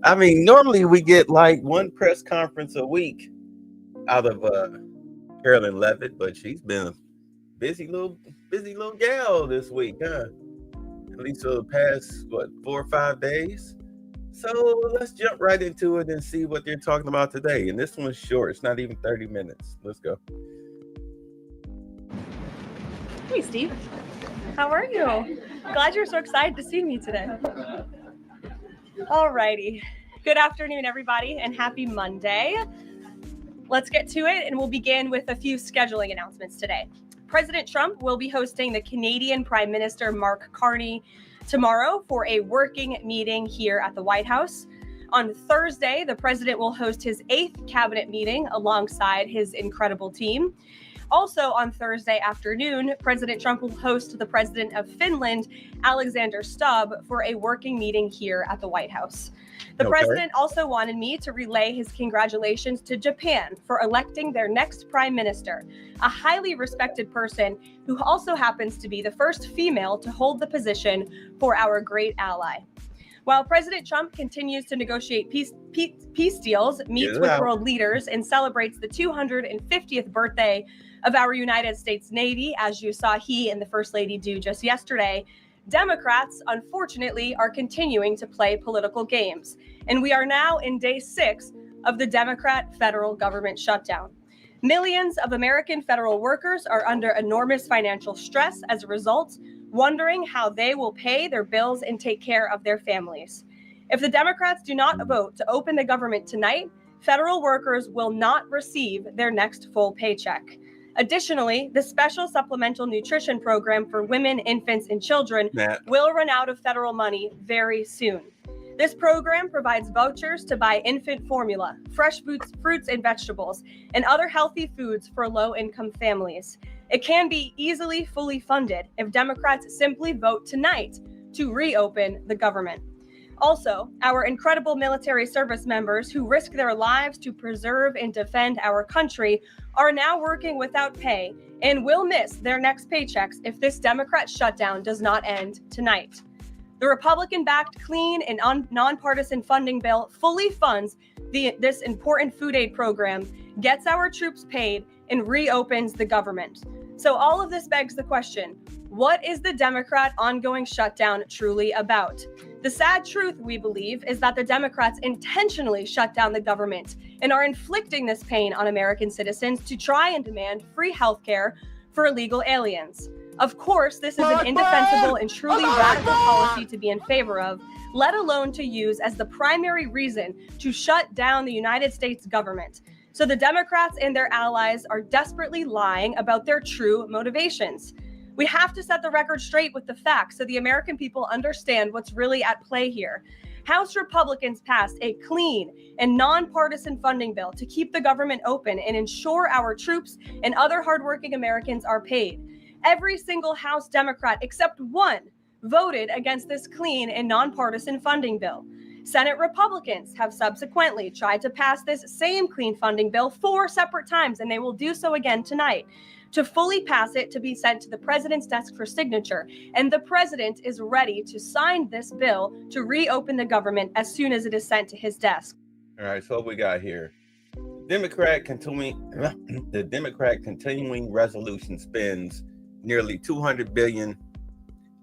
I mean, normally we get like one press conference a week out of Carolyn Levitt, but she's been a busy little gal this week, huh? At least for the past 4 or 5 days. So let's jump right into it and see what they're talking about today. And this one's short; it's not even 30 minutes. Let's go. Hey, Steve. How are you? Glad you're so excited to see me today. Alrighty. Good afternoon, everybody, and happy Monday. Let's get to it, and we'll begin with a few scheduling announcements today. President Trump will be hosting the Canadian Prime Minister Mark Carney tomorrow for a working meeting here at the White House. On Thursday, the president will host his 8th cabinet meeting alongside his incredible team. Also on Thursday afternoon, President Trump will host the president of Finland, Alexander Stubb, for a working meeting here at the White House. The president also wanted me to relay his congratulations to Japan for electing their next prime minister, a highly respected person who also happens to be the first female to hold the position for our great ally. While President Trump continues to negotiate peace deals, meets with world leaders, and celebrates the 250th birthday of our United States Navy, as you saw he and the First Lady do just yesterday, Democrats, unfortunately, are continuing to play political games. And we are now in day 6 of the Democrat federal government shutdown. Millions of American federal workers are under enormous financial stress as a result, wondering how they will pay their bills and take care of their families. If the Democrats do not vote to open the government tonight, federal workers will not receive their next full paycheck. Additionally, the special supplemental nutrition program for women, infants, and children will run out of federal money very soon. This program provides vouchers to buy infant formula, fresh fruits and vegetables, and other healthy foods for low-income families. It can be easily fully funded if Democrats simply vote tonight to reopen the government. Also, our incredible military service members who risk their lives to preserve and defend our country are now working without pay and will miss their next paychecks if this Democrat shutdown does not end tonight. The Republican-backed clean and nonpartisan funding bill fully funds this important food aid program, gets our troops paid, and reopens the government. So all of this begs the question, what is the Democrat ongoing shutdown truly about? The sad truth, we believe, is that the Democrats intentionally shut down the government and are inflicting this pain on American citizens to try and demand free health care for illegal aliens. Of course, this is an indefensible and truly radical policy to be in favor of, let alone to use as the primary reason to shut down the United States government. So the Democrats and their allies are desperately lying about their true motivations. We have to set the record straight with the facts so the American people understand what's really at play here. House Republicans passed a clean and nonpartisan funding bill to keep the government open and ensure our troops and other hardworking Americans are paid. Every single House Democrat except one voted against this clean and nonpartisan funding bill. Senate Republicans have subsequently tried to pass this same clean funding bill 4 separate times, and they will do so again tonight. To fully pass it to be sent to the president's desk for signature, and the president is ready to sign this bill to reopen the government as soon as it is sent to his desk. All right, so what we got here. The Democrat continuing resolution spends nearly $200 billion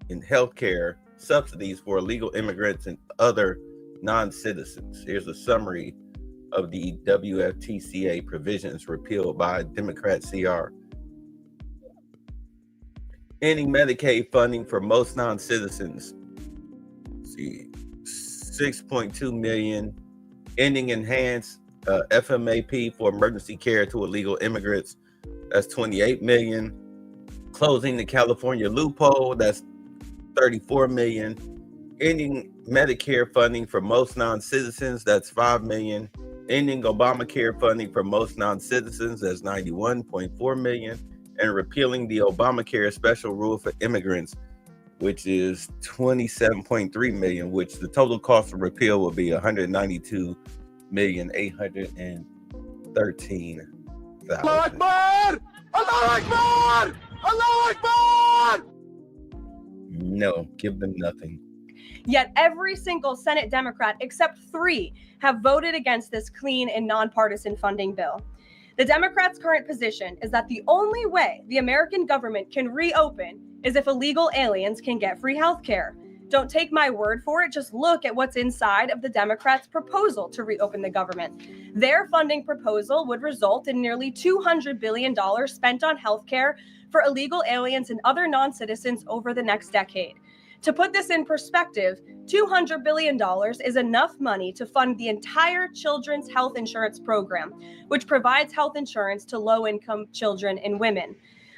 in healthcare subsidies for illegal immigrants and other non-citizens. Here's a summary of the WFTCA provisions repealed by Democrat CR. Ending Medicaid funding for most non-citizens. $6.2 million. Ending enhanced FMAP for emergency care to illegal immigrants. That's $28 million. Closing the California loophole. That's $34 million. Ending Medicare funding for most non-citizens. That's $5 million. Ending Obamacare funding for most non-citizens. That's $91.4 million. And repealing the Obamacare special rule for immigrants, which is $27.3 million, which the total cost of repeal will be $192,813,000. Allah Akbar! Allah Akbar! Allah Akbar! No, give them nothing. Yet every single Senate Democrat, except 3, have voted against this clean and nonpartisan funding bill. The Democrats' current position is that the only way the American government can reopen is if illegal aliens can get free health care. Don't take my word for it, just look at what's inside of the Democrats' proposal to reopen the government. Their funding proposal would result in nearly $200 billion spent on health care for illegal aliens and other non-citizens over the next decade. To put this in perspective, $200 billion is enough money to fund the entire children's health insurance program, which provides health insurance to low-income children and women.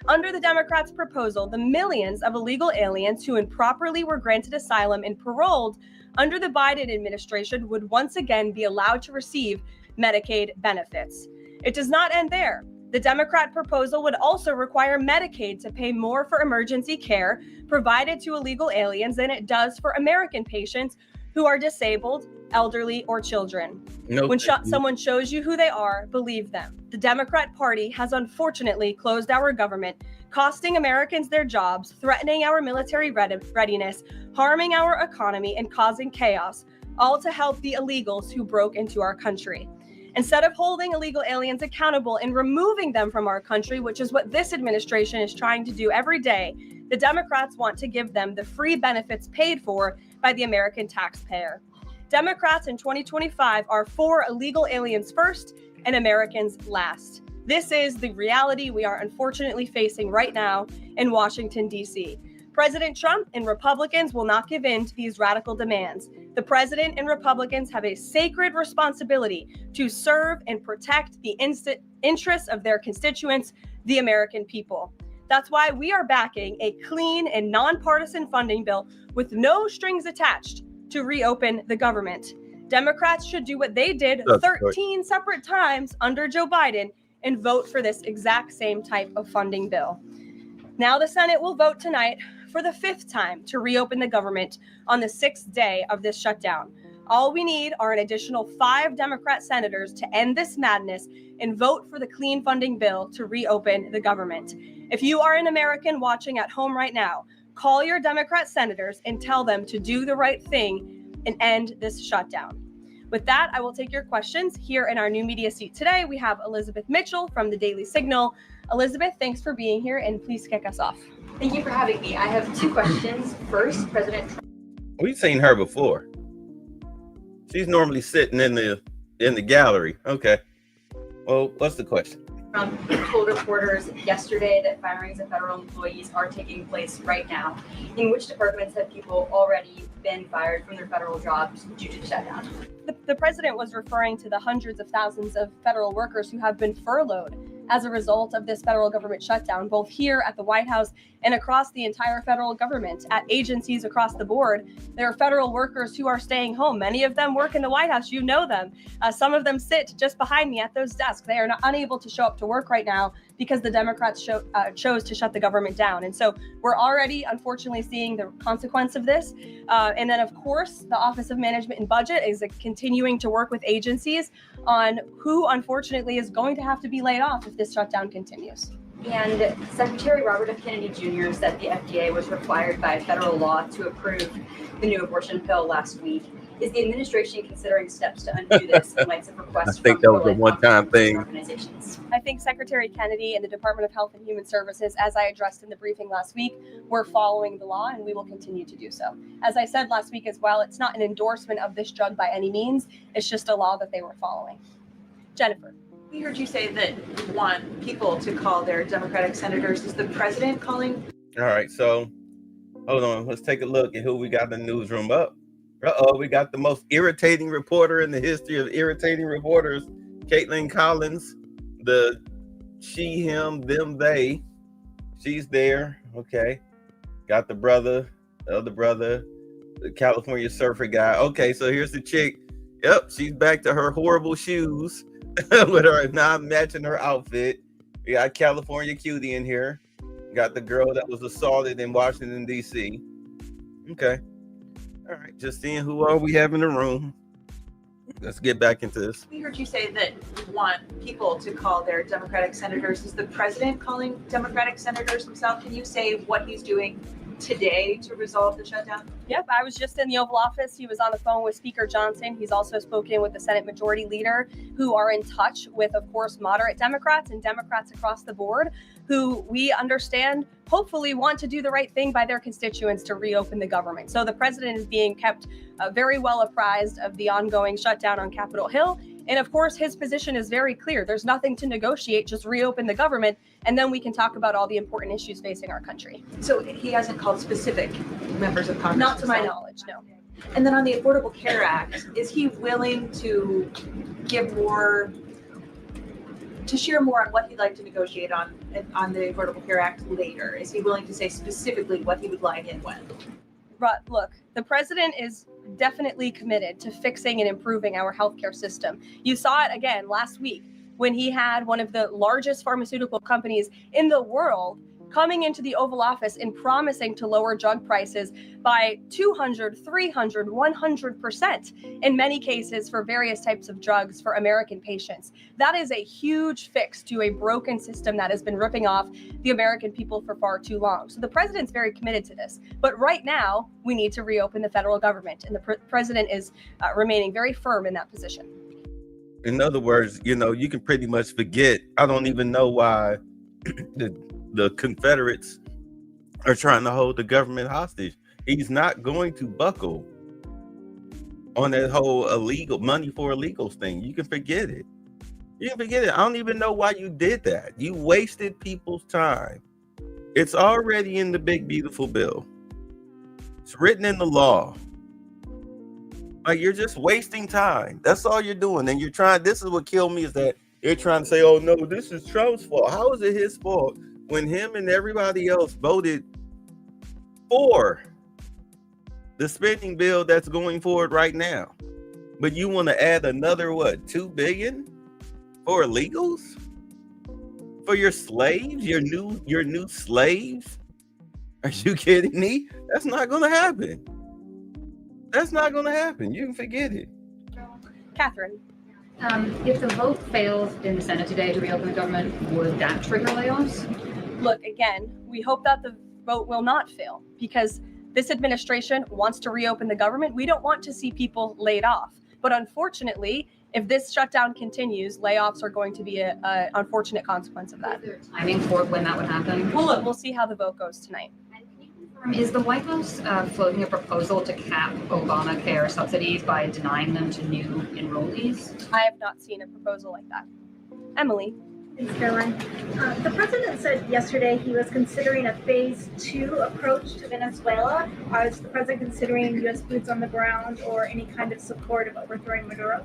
Under the Democrats' proposal, the millions of illegal aliens who improperly were granted asylum and paroled under the Biden administration would once again be allowed to receive Medicaid benefits. It does not end there. The Democrat proposal would also require Medicaid to pay more for emergency care provided to illegal aliens than it does for American patients who are disabled, elderly, or children. When someone shows you who they are, believe them. The Democrat Party has unfortunately closed our government, costing Americans their jobs, threatening our military readiness, harming our economy, and causing chaos, all to help the illegals who broke into our country. Instead of holding illegal aliens accountable and removing them from our country, which is what this administration is trying to do every day, the Democrats want to give them the free benefits paid for by the American taxpayer. Democrats in 2025 are for illegal aliens first and Americans last. This is the reality we are unfortunately facing right now in Washington, D.C. President Trump and Republicans will not give in to these radical demands. The president and Republicans have a sacred responsibility to serve and protect the interests of their constituents, the American people. That's why we are backing a clean and nonpartisan funding bill with no strings attached to reopen the government. Democrats should do what they did 13 separate times under Joe Biden and vote for this exact same type of funding bill. Now the Senate will vote tonight for the 5th time to reopen the government on the 6th day of this shutdown. All we need are an additional 5 Democrat senators to end this madness and vote for the clean funding bill to reopen the government. If you are an American watching at home right now, call your Democrat senators and tell them to do the right thing and end this shutdown. With that, I will take your questions. Here in our new media seat today, we have Elizabeth Mitchell from the Daily Signal. Elizabeth, thanks for being here, and please kick us off. Thank you for having me. I have 2 questions. First, President Trump. We've seen her before. She's normally sitting in the gallery. Okay. Well, what's the question? Trump told reporters yesterday that firings of federal employees are taking place right now. In which departments have people already been fired from their federal jobs due to the shutdown? The president was referring to the hundreds of thousands of federal workers who have been furloughed as a result of this federal government shutdown, both here at the White House and across the entire federal government, at agencies across the board. There are federal workers who are staying home. Many of them work in the White House. You know them. Some of them sit just behind me at those desks. They are unable to show up to work right now because the Democrats chose to shut the government down. And so we're already, unfortunately, seeing the consequence of this. And then, of course, the Office of Management and Budget is continuing to work with agencies on who, unfortunately, is going to have to be laid off if this shutdown continues. And Secretary Robert F. Kennedy Jr. said the FDA was required by federal law to approve the new abortion pill last week. Is the administration considering steps to undo this in light of requests I think that was a one-time thing. Organizations? I think Secretary Kennedy and the Department of Health and Human Services, as I addressed in the briefing last week, were following the law, and we will continue to do so. As I said last week as well, it's not an endorsement of this drug by any means. It's just a law that they were following. Jennifer. We heard you say that you want people to call their Democratic senators. Is the president calling? All right, so hold on. Let's take a look at who we got in the newsroom up. Uh-oh, we got the most irritating reporter in the history of irritating reporters, Caitlin Collins, the she, him, them, they. She's there. Okay. Got the brother, the other brother, the California surfer guy. Okay, so here's the chick. Yep, she's back to her horrible shoes with her not matching her outfit. We got California cutie in here. Got the girl that was assaulted in Washington, D.C. Okay. All right, just seeing who all we have in the room. Let's get back into this. We heard you say that you want people to call their Democratic senators. Is the president calling Democratic senators himself? Can you say what he's doing? today to resolve the shutdown? Yep, I was just in the Oval Office. He was on the phone with Speaker Johnson. He's also spoken with the Senate Majority Leader, who are in touch with, of course, moderate Democrats and Democrats across the board, who we understand hopefully want to do the right thing by their constituents to reopen the government. So the president is being kept very well apprised of the ongoing shutdown on Capitol Hill. And of course, his position is very clear. There's nothing to negotiate, just reopen the government, and then we can talk about all the important issues facing our country. So he hasn't called specific members of Congress? Not to my knowledge, no. And then on the Affordable Care Act, is he willing to give more, to share more on what he'd like to negotiate on the Affordable Care Act later? Is he willing to say specifically what he would like and when? But look, the president is definitely committed to fixing and improving our healthcare system. You saw it again last week when he had one of the largest pharmaceutical companies in the world coming into the Oval Office and promising to lower drug prices by 200, 300, 100% in many cases for various types of drugs for American patients. That is a huge fix to a broken system that has been ripping off the American people for far too long. So the president's very committed to this. But right now, we need to reopen the federal government, and the president is remaining very firm in that position. In other words, you can pretty much forget. I don't even know why the Confederates are trying to hold the government hostage. He's not going to buckle on that whole illegal money for illegals thing. You can forget it. You can forget it. I don't even know why you did that. You wasted people's time. It's already in the big, beautiful bill. It's written in the law. Like, you're just wasting time. That's all you're doing. And you're trying, this is what killed me, is that you're trying to say, oh no, this is Trump's fault. How is it his fault when him and everybody else voted for the spending bill that's going forward right now? But you want to add another, $2 billion for illegals? For your slaves, your new slaves? Are you kidding me? That's not going to happen. That's not going to happen. You can forget it. Catherine. If the vote fails in the Senate today to reopen the government, would that trigger layoffs? Look, again, we hope that the vote will not fail, because this administration wants to reopen the government. We don't want to see people laid off. But unfortunately, if this shutdown continues, layoffs are going to be an unfortunate consequence of that. Is there timing for when that would happen? Well, look, we'll see how the vote goes tonight. Is the White House floating a proposal to cap Obamacare subsidies by denying them to new enrollees? I have not seen a proposal like that. Emily. Thanks, Caroline. The president said yesterday he was considering a phase 2 approach to Venezuela. Is the president considering U.S. boots on the ground or any kind of support of overthrowing Maduro?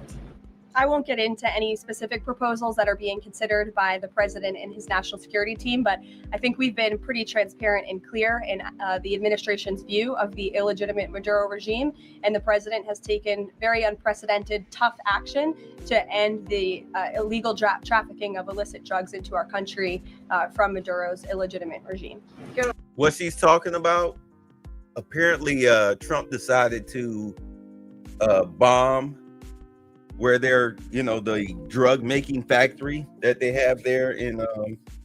I won't get into any specific proposals that are being considered by the president and his national security team, but I think we've been pretty transparent and clear in the administration's view of the illegitimate Maduro regime, and the president has taken very unprecedented, tough action to end the illegal trafficking of illicit drugs into our country from Maduro's illegitimate regime. What she's talking about, apparently Trump decided to bomb where they're, the drug making factory that they have there in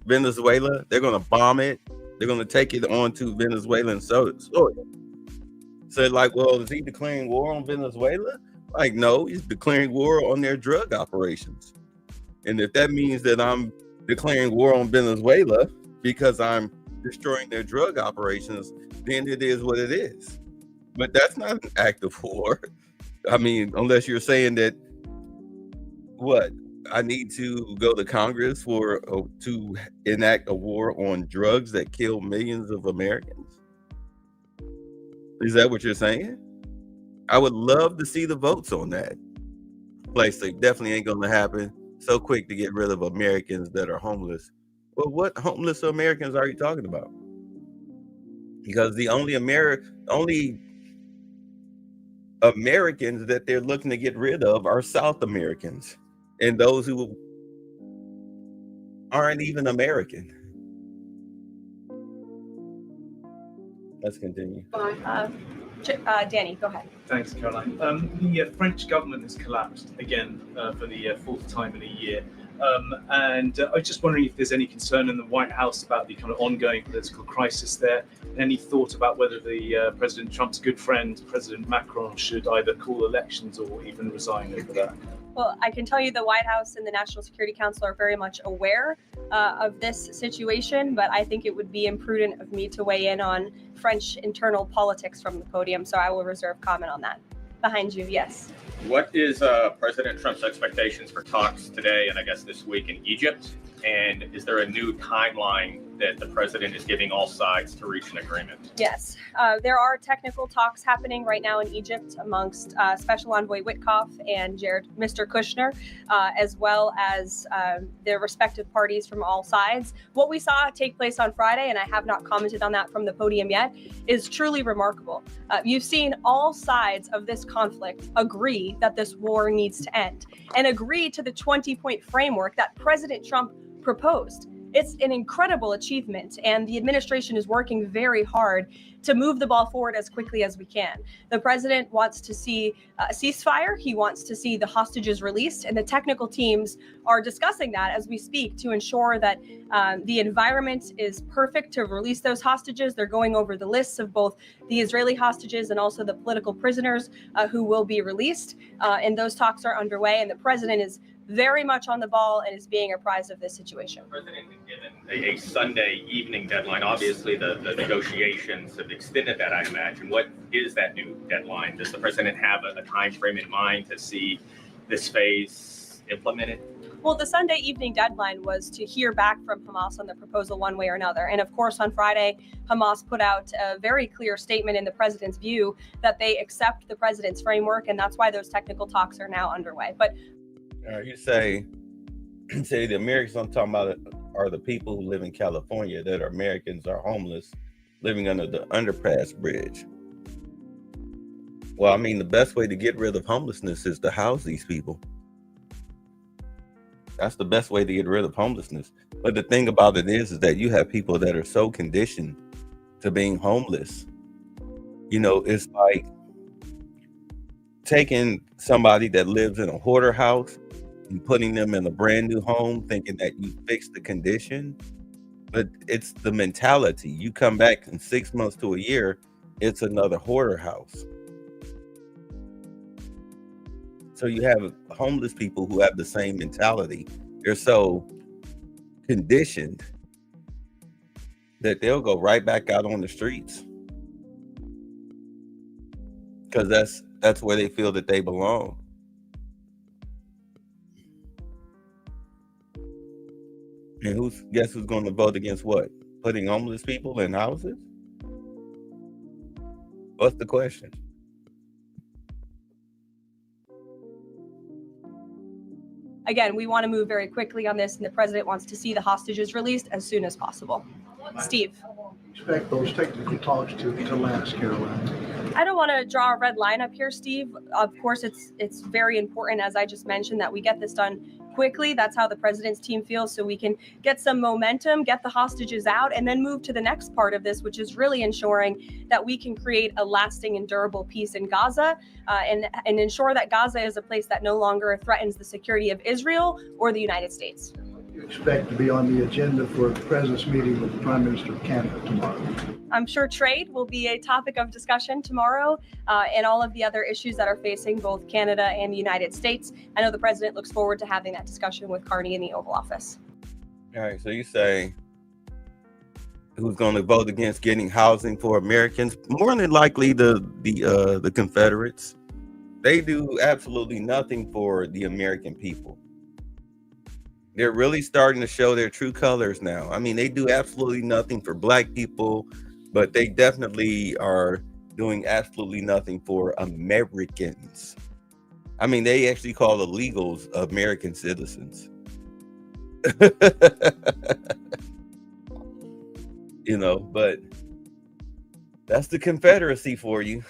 Venezuela. They're going to bomb it. They're going to take it on to Venezuelan soil. So like, well, is he declaring war on Venezuela? Like, no, he's declaring war on their drug operations. And if that means that I'm declaring war on Venezuela because I'm destroying their drug operations, then it is what it is. But that's not an act of war. I mean, unless you're saying that, I need to go to Congress to enact a war on drugs that kill millions of Americans? Is that what you're saying? I would love to see the votes on that. Like, so definitely ain't going to happen. So quick to get rid of Americans that are homeless. Well, what homeless Americans are you talking about? Because the only Americans that they're looking to get rid of are South Americans. And those who aren't even American. Let's continue. Danny, go ahead. Thanks, Caroline. The French government has collapsed again for the fourth time in a year. And I was just wondering if there's any concern in the White House about the kind of ongoing political crisis there. Any thought about whether the President Trump's good friend, President Macron, should either call elections or even resign over that? Well, I can tell you the White House and the National Security Council are very much aware of this situation, but I think it would be imprudent of me to weigh in on French internal politics from the podium, so I will reserve comment on that. Behind you, yes. What is President Trump's expectations for talks today and I guess this week in Egypt? And is there a new timeline that the president is giving all sides to reach an agreement? Yes, there are technical talks happening right now in Egypt amongst Special Envoy Witkoff and Mr. Kushner, as well as their respective parties from all sides. What we saw take place on Friday, and I have not commented on that from the podium yet, is truly remarkable. You've seen all sides of this conflict agree that this war needs to end and agree to the 20-point framework that President Trump proposed. It's an incredible achievement, and the administration is working very hard to move the ball forward as quickly as we can. The president wants to see a ceasefire. He wants to see the hostages released, and the technical teams are discussing that as we speak to ensure that the environment is perfect to release those hostages. They're going over the lists of both the Israeli hostages and also the political prisoners who will be released, and those talks are underway, and the president is very much on the ball and is being apprised of this situation. The president has given a Sunday evening deadline. Obviously, the negotiations have extended that, I imagine. What is that new deadline? Does the president have a time frame in mind to see this phase implemented? Well, the Sunday evening deadline was to hear back from Hamas on the proposal one way or another. And of course, on Friday, Hamas put out a very clear statement in the president's view that they accept the president's framework, and that's why those technical talks are now underway. But you say the Americans I'm talking about are the people who live in California that are Americans are homeless living under the underpass bridge. Well, I mean, the best way to get rid of homelessness is to house these people. That's the best way to get rid of homelessness. But the thing about it is that you have people that are so conditioned to being homeless. You know, it's like taking somebody that lives in a hoarder house and putting them in a brand new home thinking that you fix the condition. But it's the mentality. You come back in 6 months to a year, it's another hoarder house. So you have homeless people who have the same mentality. They're so conditioned that they'll go right back out on the streets because that's where they feel that they belong. And guess who's going to vote against what? Putting homeless people in houses? What's the question? again, we want to move very quickly on this, and the president wants to see the hostages released as soon as possible. Steve. Expect those technical talks to last, Caroline. I don't want to draw a red line up here, Steve. Of course, it's very important, as I just mentioned, that we get this done quickly. That's how the president's team feels, so we can get some momentum, get the hostages out, and then move to the next part of this, which is really ensuring that we can create a lasting and durable peace in Gaza, and ensure that Gaza is a place that no longer threatens the security of Israel or the United States. You expect to be on the agenda for the president's meeting with the Prime Minister of Canada tomorrow? I'm sure trade will be a topic of discussion tomorrow, and all of the other issues that are facing both Canada and the United States. I know the president looks forward to having that discussion with Carney in the Oval Office. All right, so you say who's going to vote against getting housing for Americans? More than likely the Confederates. They do absolutely nothing for the American people. They're really starting to show their true colors now. I mean, they do absolutely nothing for Black people, but they definitely are doing absolutely nothing for Americans. I mean, they actually call illegals American citizens. You know, but that's the Confederacy for you.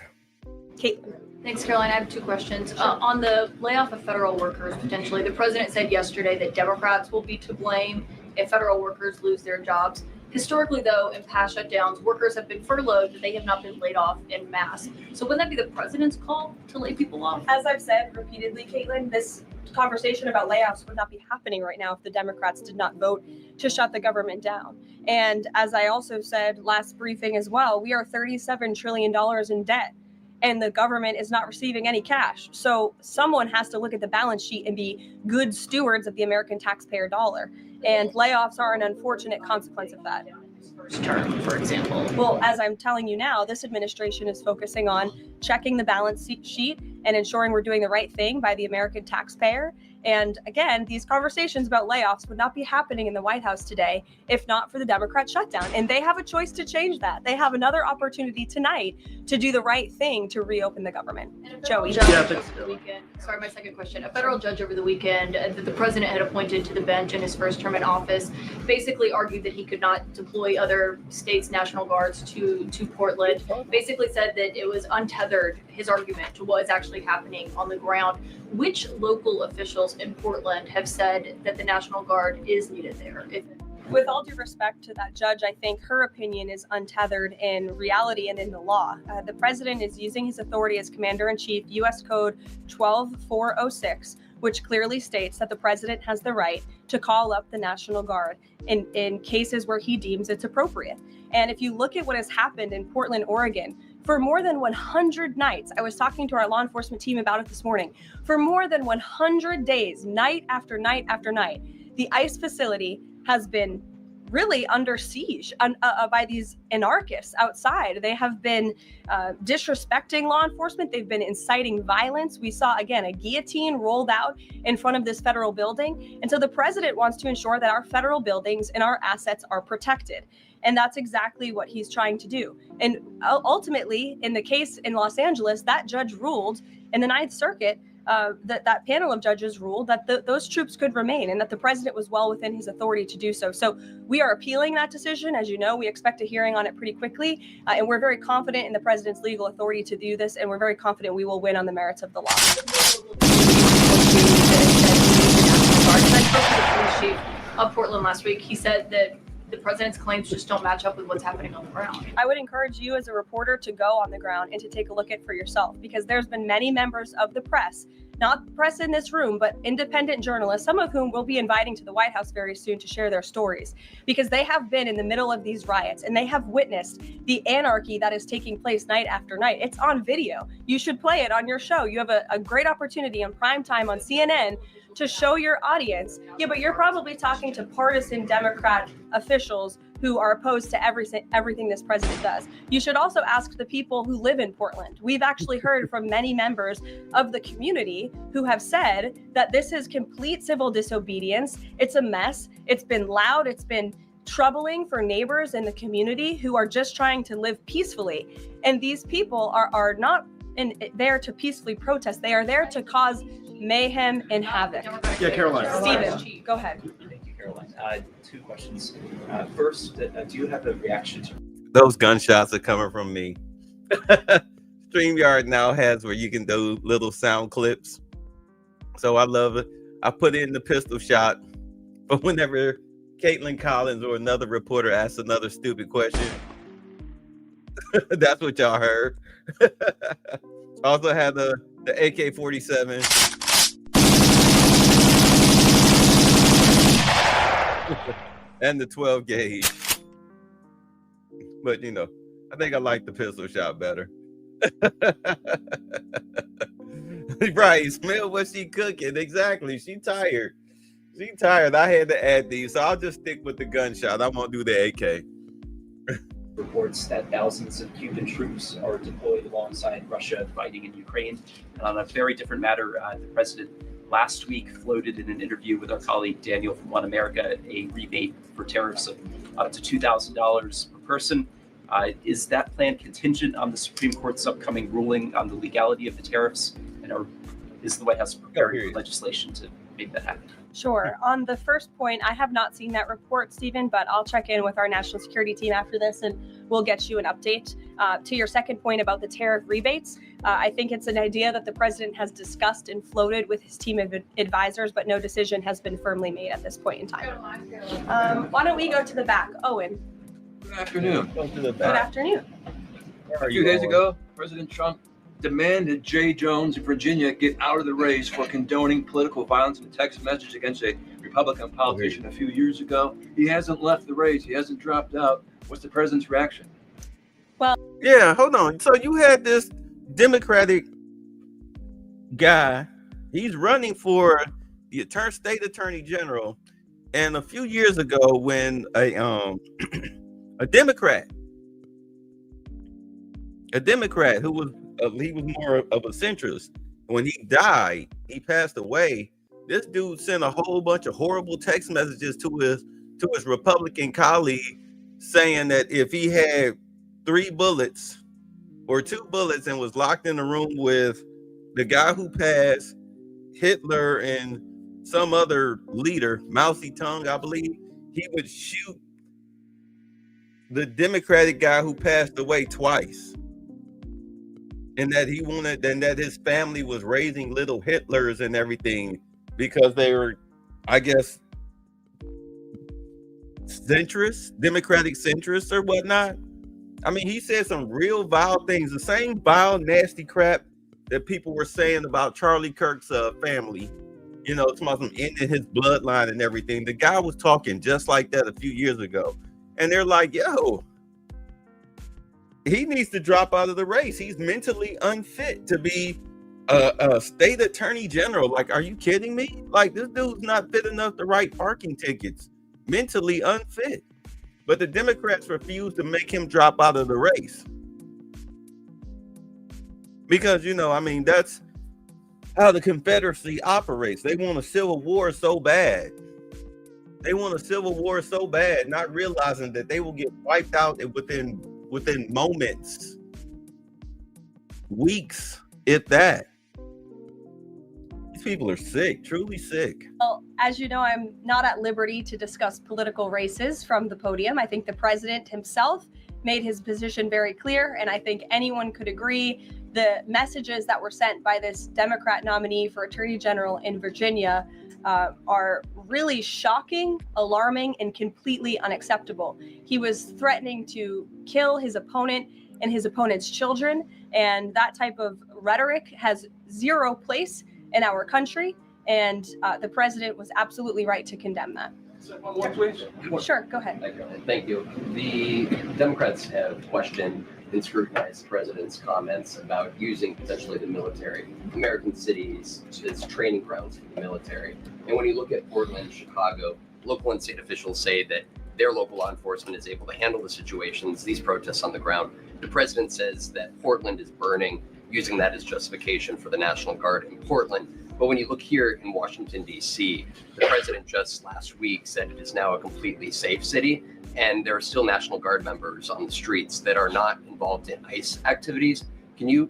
Kate. Thanks, Caroline. I have two questions. On the layoff of federal workers, potentially, the president said yesterday that Democrats will be to blame if federal workers lose their jobs. Historically, though, in past shutdowns, workers have been furloughed, but they have not been laid off en masse. So wouldn't that be the president's call to lay people off? As I've said repeatedly, Caitlin, this conversation about layoffs would not be happening right now if the Democrats did not vote to shut the government down. And as I also said last briefing as well, we are $37 trillion in debt, and the government is not receiving any cash. So someone has to look at the balance sheet and be good stewards of the American taxpayer dollar. And layoffs are an unfortunate consequence of that. First term, for example. Well, as I'm telling you now, this administration is focusing on checking the balance sheet and ensuring we're doing the right thing by the American taxpayer. And again, these conversations about layoffs would not be happening in the White House today if not for the Democrat shutdown. And they have a choice to change that. They have another opportunity tonight to do the right thing to reopen the government. Joey. Sorry, my second question. A federal judge over the weekend that the president had appointed to the bench in his first term in office basically argued that he could not deploy other states' National Guards to Portland. Basically said that it was untethered, his argument, to what is actually happening on the ground. Which local officials in Portland have said that the National Guard is needed there? With all due respect to that judge, I think her opinion is untethered in reality and in the law. The president is using his authority as commander-in-chief, U.S. Code 12406, which clearly states that the president has the right to call up the National Guard in cases where he deems it's appropriate. And if you look at what has happened in Portland, Oregon, for more than 100 nights, I was talking to our law enforcement team about it this morning, for more than 100 days, night after night after night, the ICE facility has been really under siege by these anarchists outside. They have been disrespecting law enforcement. They've been inciting violence. We saw, again, a guillotine rolled out in front of this federal building. And so the president wants to ensure that our federal buildings and our assets are protected. And that's exactly what he's trying to do. And ultimately, in the case in Los Angeles, that judge ruled in the Ninth Circuit, that panel of judges ruled that those troops could remain and that the president was well within his authority to do so. So we are appealing that decision. As you know, we expect a hearing on it pretty quickly. And we're very confident in the president's legal authority to do this. And we're very confident we will win on the merits of the law. I spoke to the police chief of Portland last week. He said that the president's claims just don't match up with what's happening on the ground. I would encourage you as a reporter to go on the ground and to take a look at it for yourself, because there's been many members of the press, not the press in this room, but independent journalists, some of whom we'll be inviting to the White House very soon to share their stories, because they have been in the middle of these riots and they have witnessed the anarchy that is taking place night after night. It's on video. You should play it on your show. You have a great opportunity on prime time on CNN to show your audience. Yeah, but you're probably talking to partisan Democrat officials who are opposed to everything this president does. You should also ask the people who live in Portland. We've actually heard from many members of the community who have said that this is complete civil disobedience. It's a mess. It's been loud. It's been troubling for neighbors in the community who are just trying to live peacefully. And these people are not there to peacefully protest. They are there to cause mayhem and havoc. Yeah, Caroline. Stephen, go ahead. Thank you, Caroline. Two questions. First, do you have a reaction to Those gunshots are coming from me. StreamYard now has where you can do little sound clips. So I love it. I put in the pistol shot, but whenever Caitlin Collins or another reporter asks another stupid question, that's what y'all heard. Also had the AK-47. And the 12 gauge. But you know, I think I like the pistol shot better. Right, smell what she cooking. Exactly. She tired. I had to add these, so I'll just stick with the gunshot. I won't do the AK. reports that thousands of Cuban troops are deployed alongside Russia fighting in Ukraine? And on a very different matter, the president last week floated in an interview with our colleague Daniel from One America a rebate for tariffs of up to $2,000 per person. Is that plan contingent on the Supreme Court's upcoming ruling on the legality of the tariffs? And is the White House preparing for legislation to make that happen? Sure. On the first point, I have not seen that report, Stephen, but I'll check in with our national security team after this and we'll get you an update. To your second point about the tariff rebates, I think it's an idea that the president has discussed and floated with his team of advisors, but no decision has been firmly made at this point in time. Why don't we go to the back? Owen. Good afternoon. Go to the Good back. afternoon. A few days ago, President Trump demanded Jay Jones of Virginia get out of the race for condoning political violence in a text message against a Republican politician a few years ago. He hasn't left the race. He hasn't dropped out. What's the president's reaction? Yeah, hold on. So you had this Democratic guy. He's running for the state attorney general. And a few years ago, when a Democrat who was he was more of a centrist, when he died, he passed away. This dude sent a whole bunch of horrible text messages to his Republican colleague, saying that if he had 3 bullets or 2 bullets and was locked in a room with the guy who passed, Hitler, and some other leader, Mao Zedong, I believe, he would shoot the Democratic guy who passed away twice. And that he wanted, and that his family was raising little Hitlers and everything because they were, I guess, centrists, Democratic centrists or whatnot. I mean, he said some real vile things, the same vile, nasty crap that people were saying about Charlie Kirk's family. You know, it's about some ending his bloodline and everything. The guy was talking just like that a few years ago. And they're like, yo, he needs to drop out of the race. He's mentally unfit to be a state attorney general. Like, are you kidding me? Like, this dude's not fit enough to write parking tickets. Mentally unfit. But the Democrats refuse to make him drop out of the race. Because, you know, I mean, that's how the Confederacy operates. They want a civil war so bad. They want a civil war so bad, not realizing that they will get wiped out within moments, weeks, if that. These people are sick, truly sick. Well, as you know, I'm not at liberty to discuss political races from the podium. I think the president himself made his position very clear, and I think anyone could agree the messages that were sent by this Democrat nominee for Attorney General in Virginia are really shocking, alarming, and completely unacceptable. He was threatening to kill his opponent and his opponent's children, and that type of rhetoric has zero place in our country, and the president was absolutely right to condemn that. One more, please. Sure, go ahead. Thank you. The Democrats have questioned and scrutinized the president's comments about using potentially the military, American cities, as training grounds for the military. And when you look at Portland, Chicago, local and state officials say that their local law enforcement is able to handle the situations, these protests on the ground. The president says that Portland is burning, using that as justification for the National Guard in Portland. But when you look here in Washington, D.C., the president just last week said it is now a completely safe city, and there are still National Guard members on the streets that are not involved in ICE activities. Can you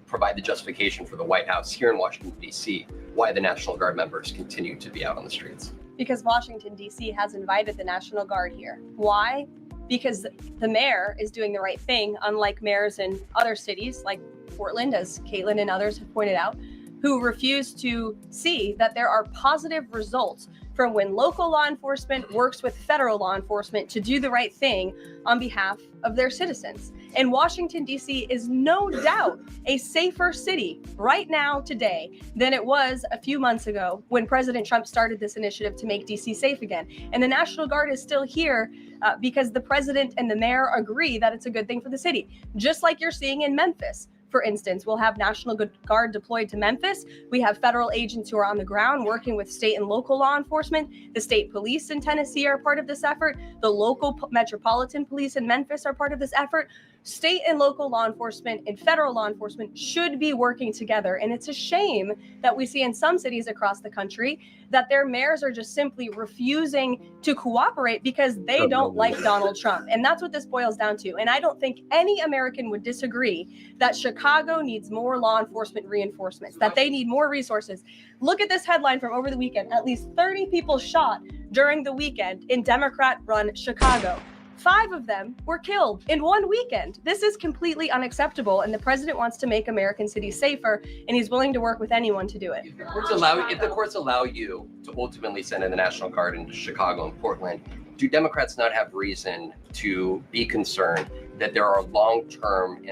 provide the justification for the White House here in Washington, D.C., why the National Guard members continue to be out on the streets? Because Washington, D.C. has invited the National Guard here. Why? Because the mayor is doing the right thing, unlike mayors in other cities like Portland, as Caitlin and others have pointed out, who refuse to see that there are positive results from when local law enforcement works with federal law enforcement to do the right thing on behalf of their citizens. And Washington, D.C. is no doubt a safer city right now today than it was a few months ago when President Trump started this initiative to make D.C. safe again. And the National Guard is still here because the president and the mayor agree that it's a good thing for the city, just like you're seeing in Memphis. For instance, we'll have National Guard deployed to Memphis. We have federal agents who are on the ground working with state and local law enforcement. The state police in Tennessee are part of this effort. The local metropolitan police in Memphis are part of this effort. State and local law enforcement and federal law enforcement should be working together. And it's a shame that we see in some cities across the country that their mayors are just simply refusing to cooperate because they don't like Donald Trump. And that's what this boils down to. And I don't think any American would disagree that Chicago needs more law enforcement reinforcements, that they need more resources. Look at this headline from over the weekend. At least 30 people shot during the weekend in Democrat-run Chicago. 5 of them were killed in one weekend. This is completely unacceptable, and the president wants to make American cities safer, and he's willing to work with anyone to do it. If the courts allow you to ultimately send in the National Guard into Chicago and Portland, do Democrats not have reason to be concerned that there are long-term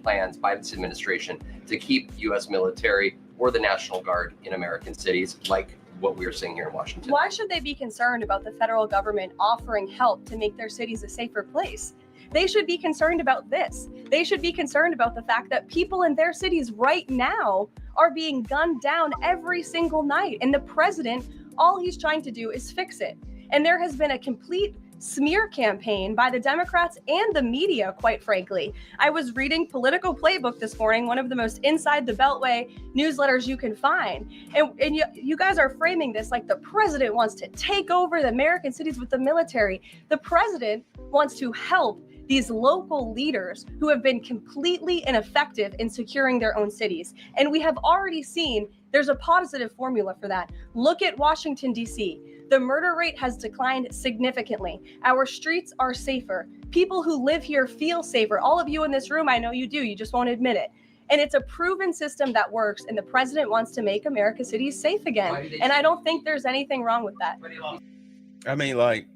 plans by this administration to keep U.S. military or the National Guard in American cities, like what we are seeing here in Washington. Why should they be concerned about the federal government offering help to make their cities a safer place? They should be concerned about this. They should be concerned about the fact that people in their cities right now are being gunned down every single night. And the president, all he's trying to do is fix it. And there has been a complete smear campaign by the Democrats and the media, quite frankly. I was reading Political Playbook this morning, one of the most inside the Beltway newsletters you can find. And you guys are framing this like the president wants to take over the American cities with the military. The president wants to help these local leaders who have been completely ineffective in securing their own cities. And we have already seen there's a positive formula for that. Look at Washington, D.C. The murder rate has declined significantly. Our streets are safer. People who live here feel safer. All of you in this room, I know you do. You just won't admit it. And it's a proven system that works. And the president wants to make America's cities safe again. And I don't think there's anything wrong with that. I mean, like,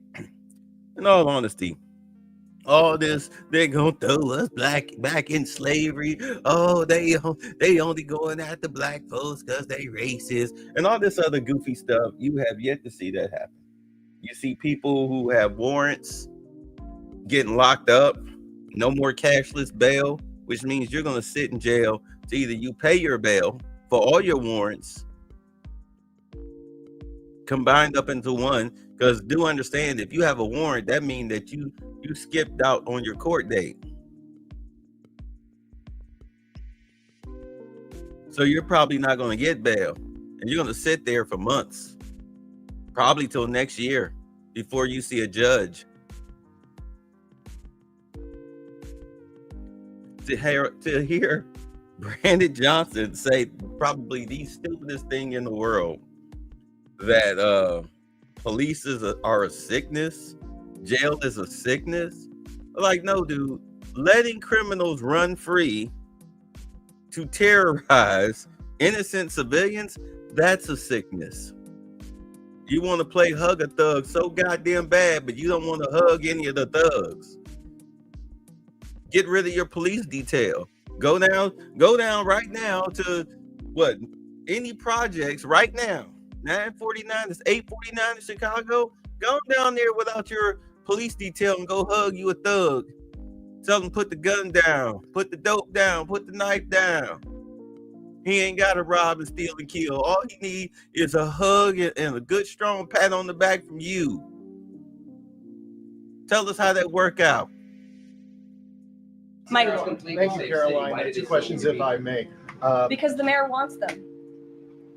in all honesty, all this, they're gonna throw us back in slavery. Oh, they only going after black folks because they racist and all this other goofy stuff. You have yet to see that happen. You see people who have warrants getting locked up, no more cashless bail, which means you're gonna sit in jail. So either you pay your bail for all your warrants combined up into one, because do understand, if you have a warrant, that means that you skipped out on your court date. So you're probably not going to get bail, and you're going to sit there for months, probably till next year before you see a judge. To hear Brandon Johnson say probably the stupidest thing in the world, that police are a sickness, jail is a sickness. Like, no, dude, letting criminals run free to terrorize innocent civilians, that's a sickness. You want to play hug a thug so goddamn bad, but you don't want to hug any of the thugs. Get rid of your police detail. Go down right now to any projects right now. 949, it's 849 in Chicago. Go down there without your police detail and go hug you a thug. Tell them put the gun down, put the dope down, put the knife down. He ain't got to rob and steal and kill. All he needs is a hug and a good strong pat on the back from you. Tell us how that work out. Michael. Thank you, Caroline. Two questions, if I may. Because the mayor wants them.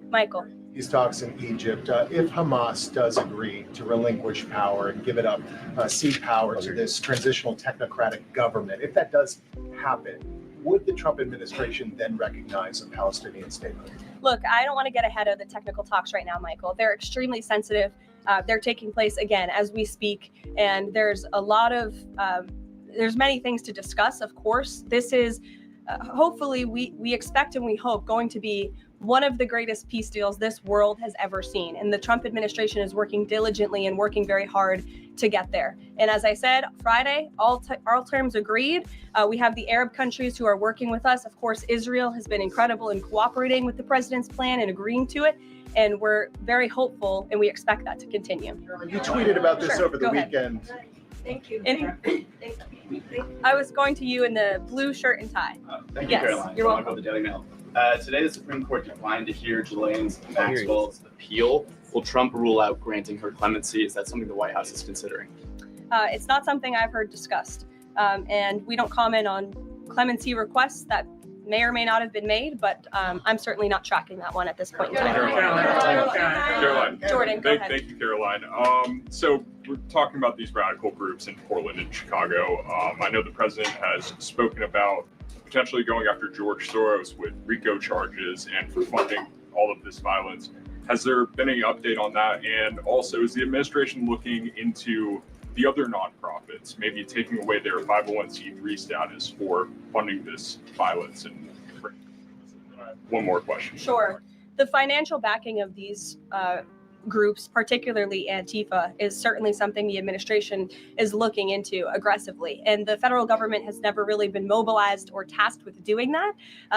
Michael. These talks in Egypt, if Hamas does agree to relinquish power and give it up, cede power to this transitional technocratic government, if that does happen, would the Trump administration then recognize a Palestinian state? Look, I don't want to get ahead of the technical talks right now, Michael. They're extremely sensitive. They're taking place, again, as we speak. And there's a lot of, there's many things to discuss, of course. This is, hopefully, we expect and we hope going to be one of the greatest peace deals this world has ever seen. And the Trump administration is working diligently and working very hard to get there. And as I said, Friday, all terms agreed. We have the Arab countries who are working with us. Of course, Israel has been incredible in cooperating with the president's plan and agreeing to it. And we're very hopeful, and we expect that to continue. You tweeted about this over the weekend. Thank you. I was going to you in the blue shirt and tie. Thank you, Caroline. You're welcome. The Daily Mail. Today, the Supreme Court declined to hear Ghislaine Maxwell's appeal. Will Trump rule out granting her clemency? Is that something the White House is considering? It's not something I've heard discussed. And we don't comment on clemency requests that may or may not have been made, but I'm certainly not tracking that one at this point in time. Caroline. Jordan, go ahead. Thank you, Caroline. So we're talking about these radical groups in Portland and Chicago. I know the president has spoken about potentially going after George Soros with RICO charges and for funding all of this violence. Has there been any update on that? And also, is the administration looking into the other nonprofits, maybe taking away their 501c3 status for funding this violence? And one more question. Sure. The financial backing of these groups, particularly Antifa, is certainly something the administration is looking into aggressively. And the federal government has never really been mobilized or tasked with doing that.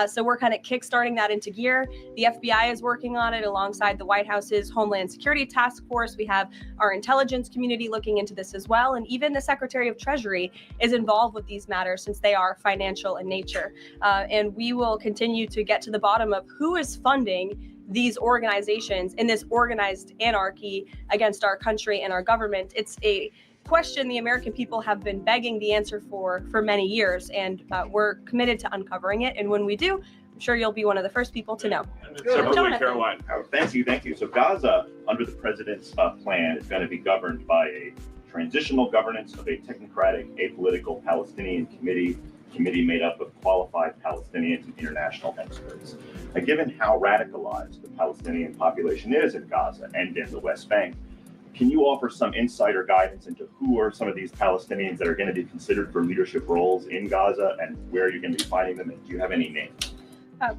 So we're kind of kickstarting that into gear. The FBI is working on it alongside the White House's Homeland Security Task Force. We have our intelligence community looking into this as well. And even the Secretary of Treasury is involved with these matters since they are financial in nature. And we will continue to get to the bottom of who is funding these organizations in this organized anarchy against our country and our government. It's a question the American people have been begging the answer for many years, and we're committed to uncovering it. And when we do, I'm sure you'll be one of the first people to know. Separately, Caroline. Thank you. So Gaza, under the president's plan, is going to be governed by a transitional governance of a technocratic, apolitical Palestinian committee made up of qualified Palestinians and international experts. Given how radicalized the Palestinian population is in Gaza and in the West Bank, can you offer some insight or guidance into who are some of these Palestinians that are going to be considered for leadership roles in Gaza, and where you're going to be finding them? And do you have any names?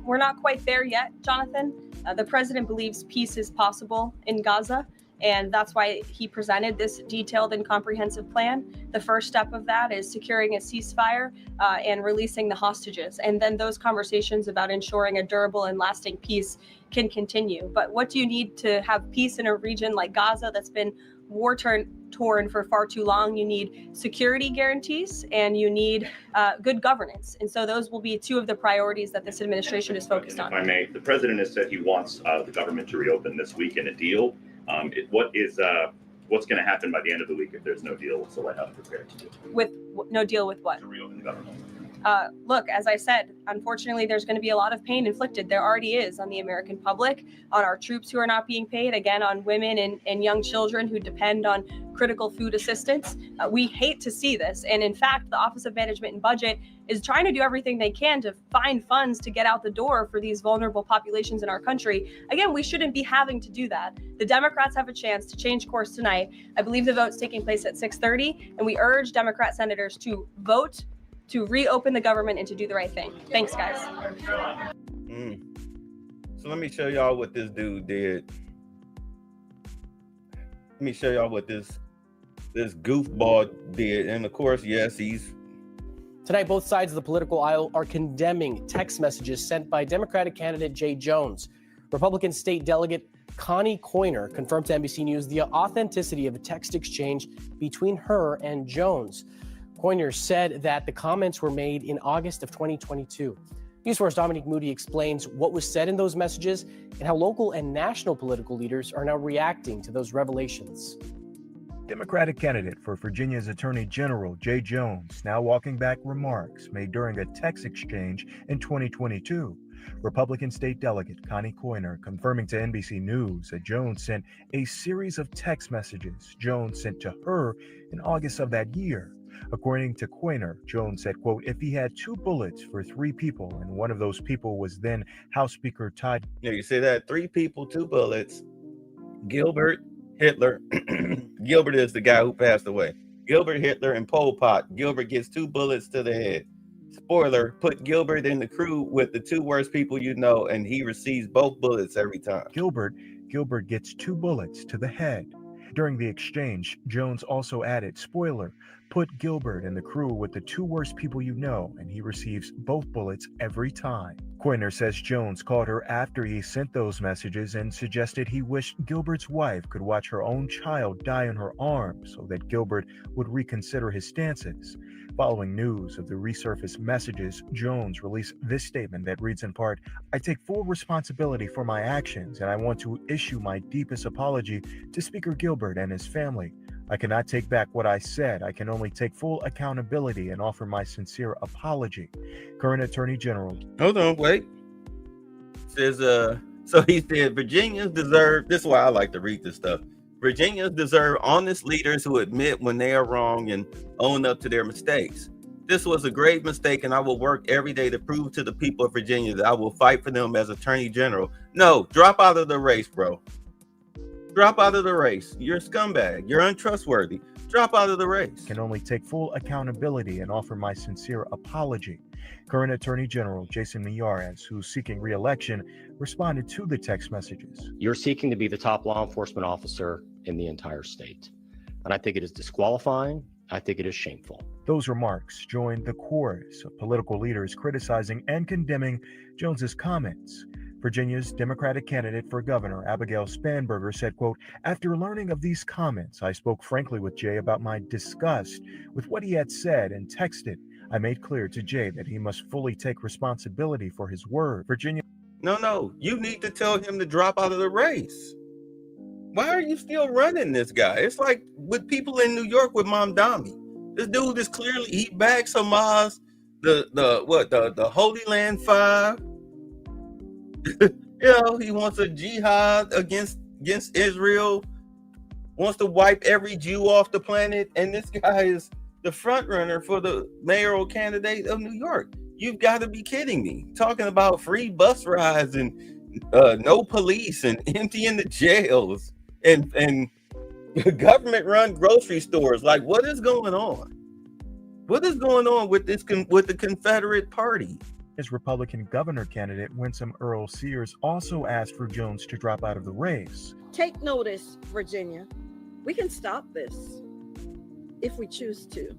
We're not quite there yet, Jonathan. The president believes peace is possible in Gaza, and that's why he presented this detailed and comprehensive plan. The first step of that is securing a ceasefire and releasing the hostages. And then those conversations about ensuring a durable and lasting peace can continue. But what do you need to have peace in a region like Gaza that's been war-torn for far too long? You need security guarantees and you need good governance. And so those will be two of the priorities that this administration is focused on. If I may, the president has said he wants the government to reopen this week in a deal. What's going to happen by the end of the week if there's no deal? What's the White House prepared to do? With no deal with what? To reopen the government. Look, as I said, unfortunately, there's going to be a lot of pain inflicted. There already is on the American public, on our troops who are not being paid, again, on women and young children who depend on critical food assistance. We hate to see this. And in fact, the Office of Management and Budget is trying to do everything they can to find funds to get out the door for these vulnerable populations in our country. Again, we shouldn't be having to do that. The Democrats have a chance to change course tonight. I believe the vote's taking place at 6:30, and we urge Democrat senators to vote to reopen the government and to do the right thing. Thanks, guys. So let me show y'all what this dude did. Let me show y'all what this goofball did. And of course, yes, he's... Tonight, both sides of the political aisle are condemning text messages sent by Democratic candidate Jay Jones. Republican state delegate Connie Coiner confirmed to NBC News the authenticity of a text exchange between her and Jones. Coiner said that the comments were made in August of 2022. News Force Dominique Moody explains what was said in those messages and how local and national political leaders are now reacting to those revelations. Democratic candidate for Virginia's Attorney General Jay Jones now walking back remarks made during a text exchange in 2022. Republican state delegate Connie Coiner confirming to NBC News that Jones sent a series of text messages Jones sent to her in August of that year. According to Coiner, Jones said, quote, if he had 2 bullets for 3 people, and one of those people was then House Speaker Todd. Yeah, you say that 3 people, 2 bullets. Gilbert, Hitler. Gilbert is the guy who passed away. Gilbert, Hitler, and Pol Pot. Gilbert gets 2 bullets to the head. Spoiler, put Gilbert in the crew with the 2 worst people you know, and he receives both bullets every time. Gilbert gets 2 bullets to the head. During the exchange, Jones also added, spoiler, put Gilbert in the crew with the 2 worst people you know, and he receives both bullets every time. Coiner says Jones called her after he sent those messages and suggested he wished Gilbert's wife could watch her own child die in her arms so that Gilbert would reconsider his stances. Following news of the resurfaced messages, Jones released this statement that reads in part, I take full responsibility for my actions, and I want to issue my deepest apology to Speaker Gilbert and his family. I cannot take back what I said. I can only take full accountability and offer my sincere apology. Current Attorney General. Hold on, wait. Says, so he said, Virginians deserve, this is why I like to read this stuff. Virginians deserve honest leaders who admit when they are wrong and own up to their mistakes. This was a grave mistake, and I will work every day to prove to the people of Virginia that I will fight for them as Attorney General. No, drop out of the race, bro. Drop out of the race. You're a scumbag. You're untrustworthy. Drop out of the race. Can only take full accountability and offer my sincere apology. Current Attorney General Jason Miyares, who's seeking re-election, responded to the text messages. You're seeking to be the top law enforcement officer in the entire state. And I think it is disqualifying. I think it is shameful. Those remarks joined the chorus of political leaders criticizing and condemning Jones's comments. Virginia's Democratic candidate for governor, Abigail Spanberger, said, quote, "After learning of these comments, I spoke frankly with Jay about my disgust with what he had said and texted. I made clear to Jay that he must fully take responsibility for his word." Virginia. No, you need to tell him to drop out of the race. Why are you still running this guy? It's like with people in New York with Mamdani. This dude is clearly, he backs Hamas, the Holy Land 5. He wants a jihad against Israel, wants to wipe every Jew off the planet, and this guy is the front runner for the mayoral candidate of New York. You've got to be kidding me. Talking about free bus rides and no police and emptying the jails and government-run grocery stores. Like, what is going on? What is going on with this with the Confederate Party? His Republican governor candidate, Winsome Earl Sears, also asked for Jones to drop out of the race. Take notice, Virginia. We can stop this if we choose to.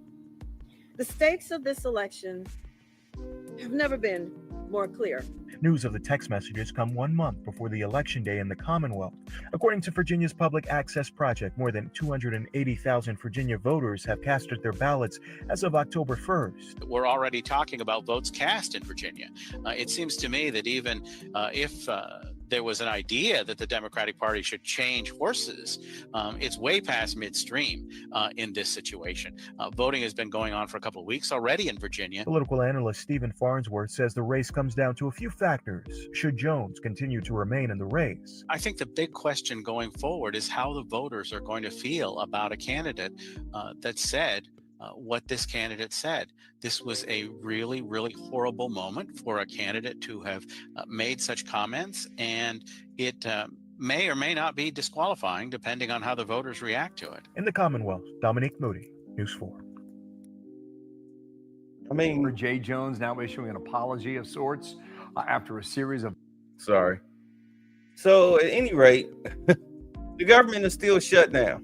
The stakes of this election have never been more clear. News of the text messages come 1 month before the election day in the Commonwealth. According to Virginia's Public Access Project, more than 280,000 Virginia voters have casted their ballots as of October 1st. We're already talking about votes cast in Virginia. It seems to me that even if there was an idea that the Democratic Party should change horses, it's way past midstream in this situation. Voting has been going on for a couple of weeks already in Virginia. Political analyst Stephen Farnsworth says the race comes down to a few factors. Should Jones continue to remain in the race? I think the big question going forward is how the voters are going to feel about a candidate that said what this candidate said. This was a really, really horrible moment for a candidate to have made such comments, and it may or may not be disqualifying depending on how the voters react to it. In the Commonwealth, Dominique Moody, News 4. For Jay Jones now issuing an apology of sorts after a series of... Sorry. So at any rate, the government is still shut down.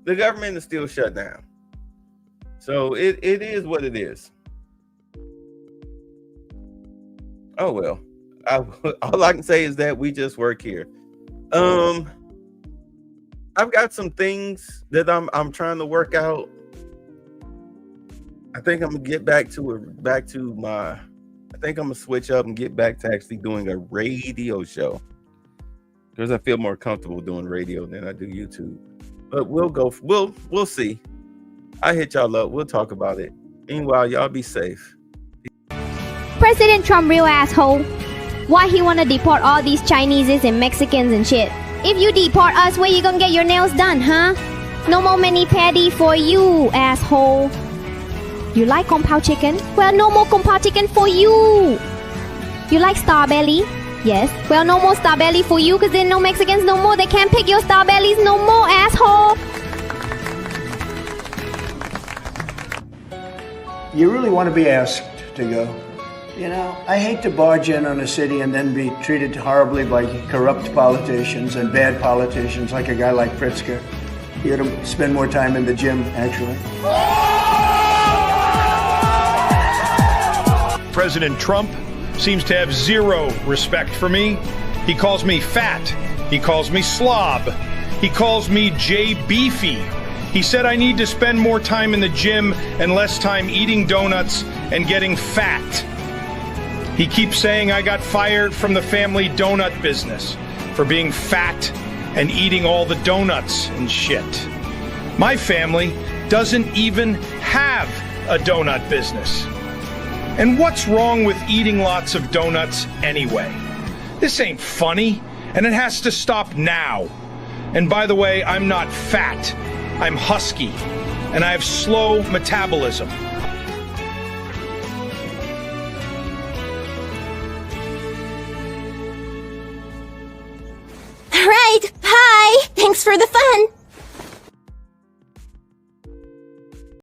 The government is still shut down. So it is what it is. Oh, well. All I can say is that we just work here. I've got some things that I'm trying to work out. I think I'm gonna get back to I think I'm gonna switch up and get back to actually doing a radio show, because I feel more comfortable doing radio than I do YouTube. But we'll see. I hit y'all up. We'll talk about it. Meanwhile, y'all be safe. President Trump real asshole. Why he wanna deport all these Chineses and Mexicans and shit? If you deport us, where you gonna get your nails done, huh? No more mani-pedi for you, asshole. You like kung pao chicken? Well, no more kung pao chicken for you. You like star belly? Yes. Well, no more star belly for you, because then no Mexicans no more. They can't pick your star bellies no more, asshole. You really want to be asked to go? You know, I hate to barge in on a city and then be treated horribly by corrupt politicians and bad politicians like a guy like Pritzker. You ought to spend more time in the gym, actually. President Trump seems to have zero respect for me. He calls me fat. He calls me slob. He calls me Jay Beefy. He said I need to spend more time in the gym and less time eating donuts and getting fat. He keeps saying I got fired from the family donut business for being fat and eating all the donuts and shit. My family doesn't even have a donut business. And what's wrong with eating lots of donuts anyway? This ain't funny, and it has to stop now. And by the way, I'm not fat. I'm husky, and I have slow metabolism. Thanks for the fun.